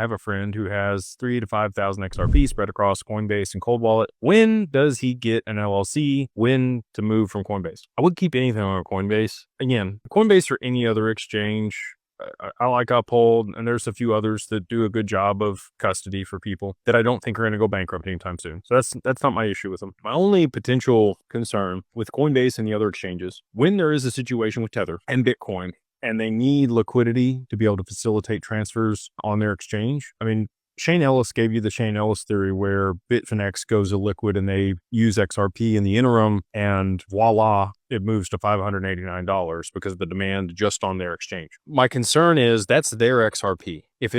I have a friend who has 3 to 5,000 XRP spread across Coinbase and Cold Wallet. When does he get an LLC? When to move from Coinbase? I would keep anything on Coinbase. Again, Coinbase or any other exchange, I like Uphold, and there's a few others that do a good job of custody for people that I don't think are going to go bankrupt anytime soon. So that's not my issue with them. My only potential concern with Coinbase and the other exchanges, when there is a situation with Tether and Bitcoin, and they need liquidity to be able to facilitate transfers on their exchange. I mean, Shane Ellis gave you the Shane Ellis theory where Bitfinex goes illiquid and they use XRP in the interim, and voila, it moves to $589 because of the demand just on their exchange. My concern is that's their XRP. If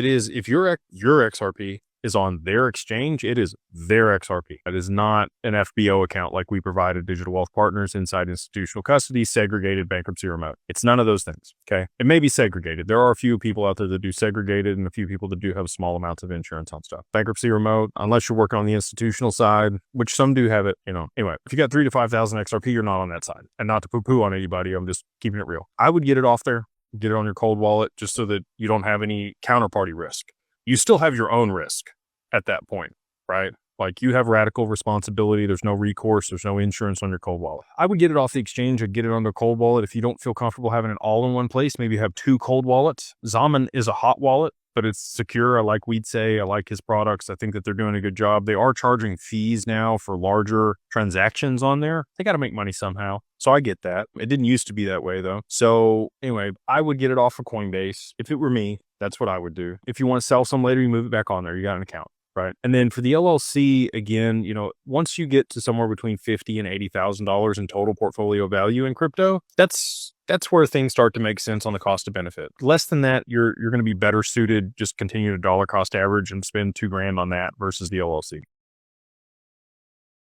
your XRP is on their exchange, it is their XRP. It is not an FBO account like we provide at Digital Wealth Partners inside institutional custody, segregated, bankruptcy remote. It's none of those things, okay? It may be segregated. There are a few people out there that do segregated and a few people that do have small amounts of insurance on stuff. Bankruptcy remote, unless you're working on the institutional side, which some do have it, Anyway, if you got 3 to 5,000 XRP, you're not on that side. And not to poo-poo on anybody, I'm just keeping it real. I would get it off there, get it on your cold wallet, just so that you don't have any counterparty risk. You still have your own risk at that point, right? Like you have radical responsibility. There's no recourse. There's no insurance on your cold wallet. I would get it off the exchange. I'd get it on the cold wallet. If you don't feel comfortable having it all in one place, maybe have 2 cold wallets. Zaman is a hot wallet, but it's secure. I like Weed Say. I like his products. I think that they're doing a good job. They are charging fees now for larger transactions on there. They got to make money somehow. So I get that. It didn't used to be that way though. So anyway, I would get it off of Coinbase. If it were me, that's what I would do. If you want to sell some later, you move it back on there. You got an account. Right. And then for the LLC, again, once you get to somewhere between $50,000 and $80,000 in total portfolio value in crypto, that's where things start to make sense on the cost of benefit. Less than that, you're going to be better suited, just continue to dollar cost average and spend $2,000 on that versus the LLC.